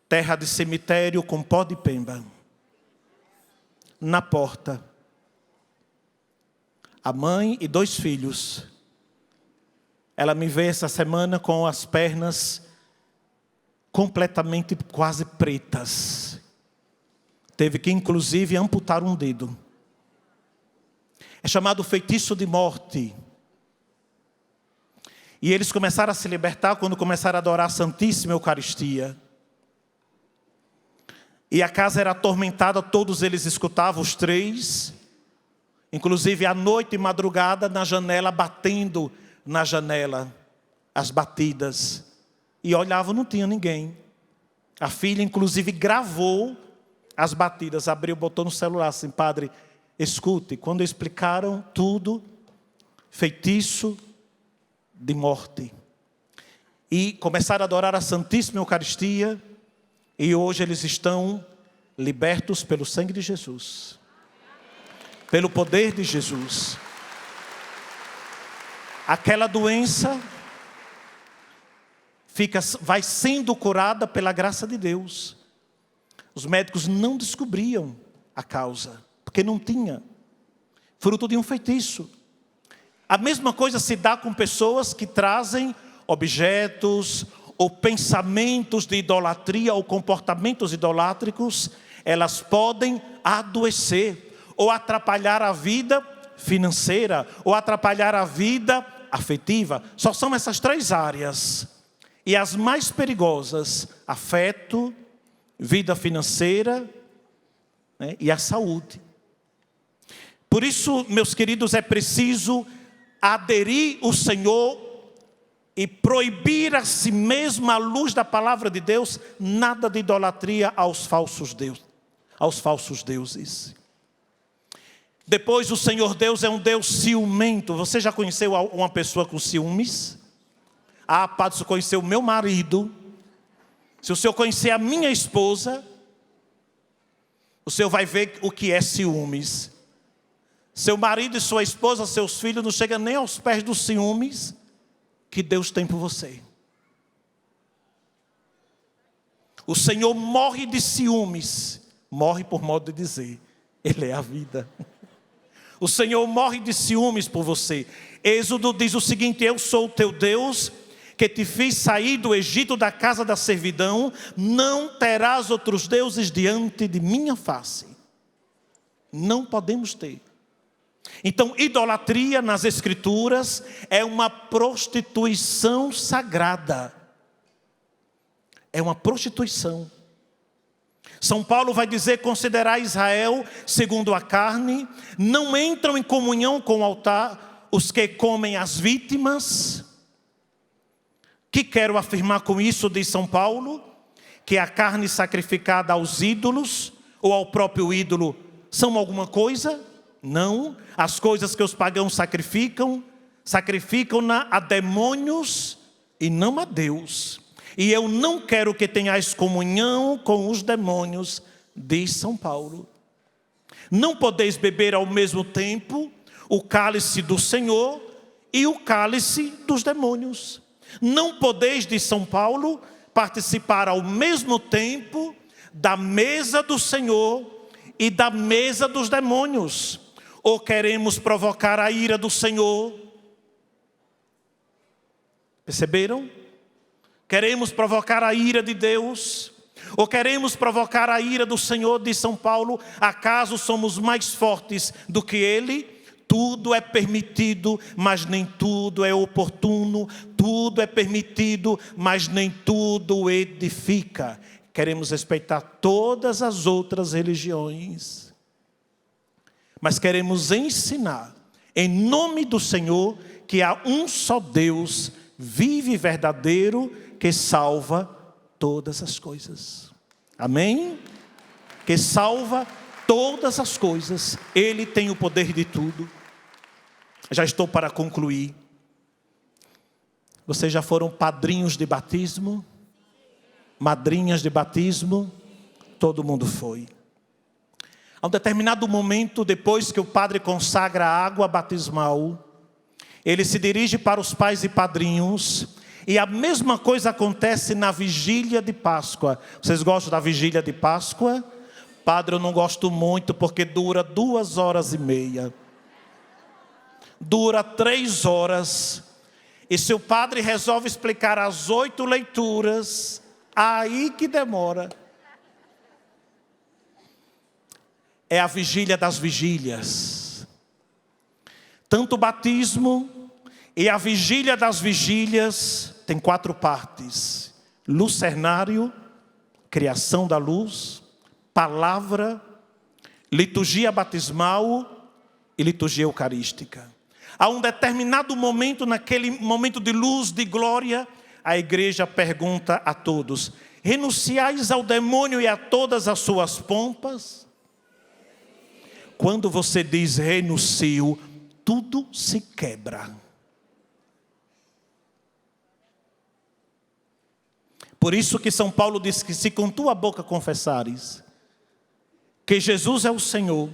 Terra de cemitério com pó de pemba. Na porta. A mãe e 2 filhos. Ela me vê essa semana com as pernas completamente quase pretas. Teve que inclusive amputar um dedo. É chamado feitiço de morte. E eles começaram a se libertar quando começaram a adorar a Santíssima Eucaristia. E a casa era atormentada, todos eles escutavam, os 3. Inclusive à noite e madrugada na janela, batendo na janela, as batidas. E olhavam, não tinha ninguém. A filha inclusive gravou as batidas, abriu, botou no celular assim, padre, escute. Quando explicaram tudo, feitiço de morte. E começaram a adorar a Santíssima Eucaristia. E hoje eles estão libertos pelo sangue de Jesus. Pelo poder de Jesus. Aquela doença vai sendo curada pela graça de Deus. Os médicos não descobriam a causa, porque não tinha. Fruto de um feitiço. A mesma coisa se dá com pessoas que trazem objetos ou pensamentos de idolatria ou comportamentos idolátricos. Elas podem adoecer ou atrapalhar a vida financeira ou atrapalhar a vida afetiva. Só são essas 3 áreas. E as mais perigosas, afeto, vida financeira, né, e a saúde. Por isso, meus queridos, é preciso aderir ao Senhor e proibir a si mesmo, à luz da palavra de Deus, nada de idolatria aos falsos deuses. Depois, o Senhor Deus é um Deus ciumento. Você já conheceu uma pessoa com ciúmes? Ah, padre, se eu conhecer o meu marido, se o senhor conhecer a minha esposa, o senhor vai ver o que é ciúmes. Seu marido e sua esposa, seus filhos, não chegam nem aos pés dos ciúmes que Deus tem por você. O Senhor morre de ciúmes. Morre por modo de dizer. Ele é a vida. O Senhor morre de ciúmes por você. Êxodo diz o seguinte: eu sou o teu Deus, que te fiz sair do Egito, da casa da servidão. Não terás outros deuses diante de minha face. Não podemos ter. Então, idolatria nas Escrituras é uma prostituição sagrada. É uma prostituição. São Paulo vai dizer: considerai Israel segundo a carne, não entram em comunhão com o altar, os que comem as vítimas. Que quero afirmar com isso, diz São Paulo? Que a carne sacrificada aos ídolos ou ao próprio ídolo são alguma coisa? Não. As coisas que os pagãos sacrificam-na a demônios e não a Deus. E eu não quero que tenhais comunhão com os demônios, diz São Paulo. Não podeis beber ao mesmo tempo o cálice do Senhor e o cálice dos demônios. Não podeis, diz São Paulo, participar ao mesmo tempo da mesa do Senhor e da mesa dos demônios. Ou queremos provocar a ira do Senhor? Perceberam? Queremos provocar a ira de Deus? Ou queremos provocar a ira do Senhor, diz São Paulo? Acaso somos mais fortes do que Ele? Tudo é permitido, mas nem tudo é oportuno. Tudo é permitido, mas nem tudo edifica. Queremos respeitar todas as outras religiões, mas queremos ensinar, em nome do Senhor, que há um só Deus, vive e verdadeiro, que salva todas as coisas. Amém? Que salva todas as coisas. Ele tem o poder de tudo. Já estou para concluir. Vocês já foram padrinhos de batismo? Madrinhas de batismo? Todo mundo foi. A um determinado momento, depois que o padre consagra a água batismal, ele se dirige para os pais e padrinhos. E a mesma coisa acontece na vigília de Páscoa. Vocês gostam da vigília de Páscoa? Padre, eu não gosto muito porque dura 2h30. Dura 3 horas. E se o padre resolve explicar as 8 leituras, aí que demora. É a vigília das vigílias. Tanto o batismo e a vigília das vigílias tem 4 partes: lucernário, criação da luz, palavra, liturgia batismal e liturgia eucarística. A um determinado momento, naquele momento de luz, de glória, a igreja pergunta a todos: renunciais ao demônio e a todas as suas pompas? Quando você diz renuncio, tudo se quebra. Por isso que São Paulo diz que se com tua boca confessares que Jesus é o Senhor,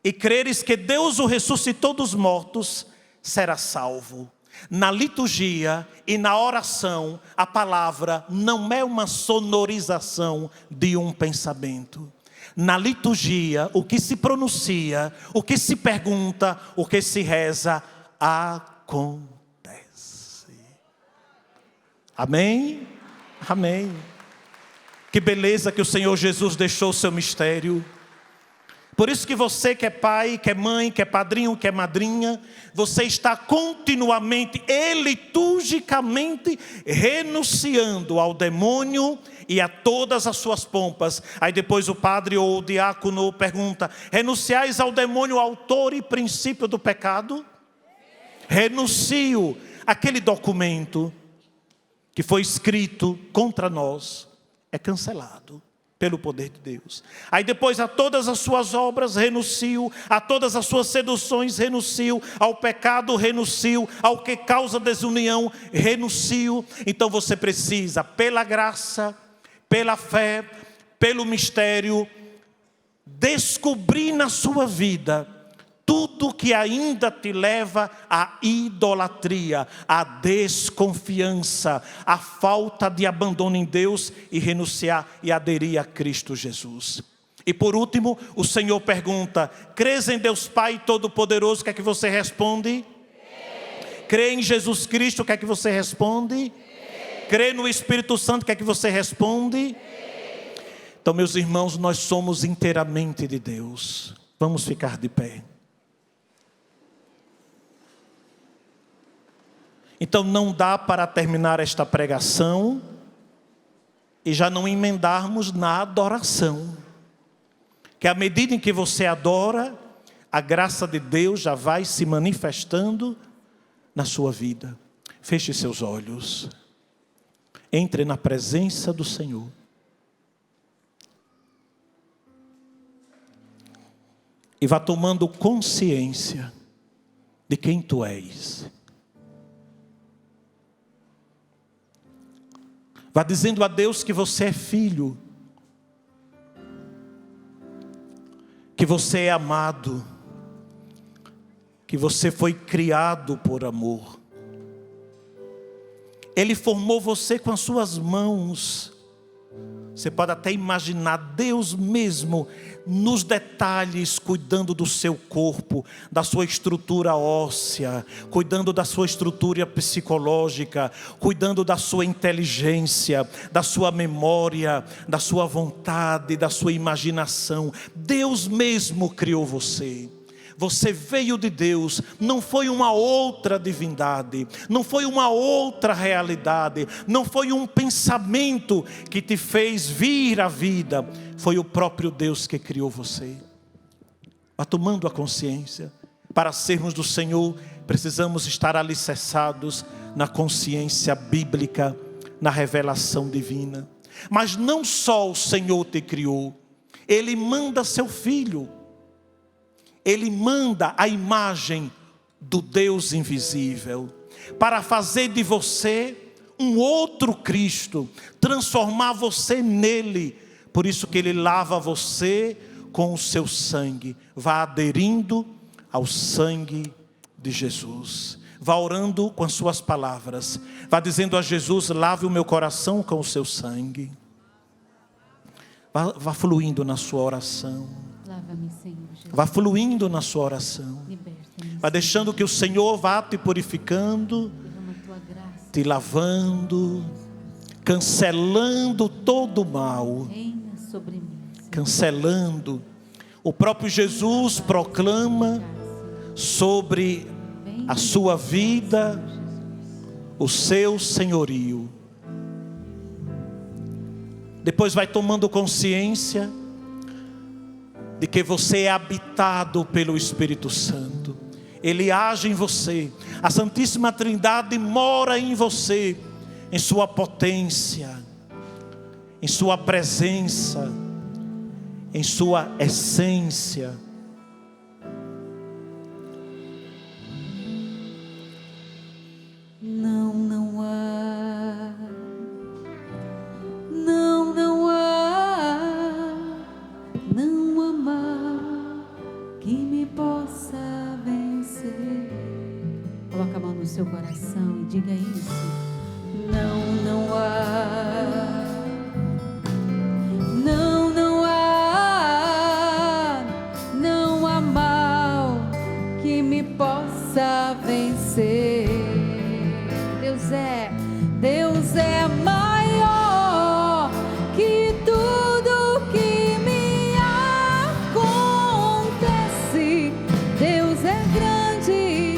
e creres que Deus o ressuscitou dos mortos, será salvo. Na liturgia e na oração, a palavra não é uma sonorização de um pensamento. Na liturgia, o que se pronuncia, o que se pergunta, o que se reza, acontece. Amém? Amém. Que beleza que o Senhor Jesus deixou o seu mistério. Por isso que você que é pai, que é mãe, que é padrinho, que é madrinha, você está continuamente e liturgicamente renunciando ao demônio e a todas as suas pompas. Aí depois o padre ou o diácono pergunta: renunciais ao demônio, autor e princípio do pecado? Renuncio. Aquele documento que foi escrito contra nós é cancelado pelo poder de Deus. Aí depois a todas as suas obras renuncio, a todas as suas seduções renuncio, ao pecado renuncio, ao que causa desunião renuncio. Então você precisa, pela graça, pela fé, pelo mistério, descobrir na sua vida tudo que ainda te leva à idolatria, à desconfiança, à falta de abandono em Deus e renunciar e aderir a Cristo Jesus. E por último, o Senhor pergunta: crês em Deus Pai Todo-Poderoso? O que é que você responde? Crê em Jesus Cristo? O que é que você responde? Crê no Espírito Santo? O que é que você responde? Então, meus irmãos, nós somos inteiramente de Deus. Vamos ficar de pé. Então não dá para terminar esta pregação e já não emendarmos na adoração. Que à medida em que você adora, a graça de Deus já vai se manifestando na sua vida. Feche seus olhos. Entre na presença do Senhor. E vá tomando consciência de quem tu és. Vá dizendo a Deus que você é filho. Que você é amado. Que você foi criado por amor. Ele formou você com as suas mãos. Você pode até imaginar Deus mesmo nos detalhes, cuidando do seu corpo, da sua estrutura óssea, cuidando da sua estrutura psicológica, cuidando da sua inteligência, da sua memória, da sua vontade, da sua imaginação. Deus mesmo criou você. Você veio de Deus, não foi uma outra divindade, não foi uma outra realidade, não foi um pensamento que te fez vir à vida, foi o próprio Deus que criou você. Vá tomando a consciência. Para sermos do Senhor, precisamos estar alicerçados na consciência bíblica, na revelação divina. Mas não só o Senhor te criou, Ele manda seu Filho. Ele manda a imagem do Deus invisível para fazer de você um outro Cristo, transformar você nele. Por isso que Ele lava você com o seu sangue. Vá aderindo ao sangue de Jesus. Vá orando com as suas palavras. Vá dizendo a Jesus: lave o meu coração com o seu sangue. Vá fluindo na sua oração. Lava-me, Senhor Jesus. Vá fluindo na sua oração. Liberta-me, Vá deixando que o Senhor vá te purificando, derrama a tua graça. te lavando, cancelando todo o mal. Reina sobre mim, Senhor. Cancelando. O próprio Jesus proclama sobre a sua vida o seu senhorio. Depois vai tomando consciência de que você é habitado pelo Espírito Santo. Ele age em você. A Santíssima Trindade mora em você, em sua potência, em sua presença, em sua essência. Não há, não há, não há mal que me possa vencer. Coloca a mão no seu coração e diga isso. Não há, não há, não há mal que me possa vencer. Deus é maior que tudo que me acontece. Deus é grande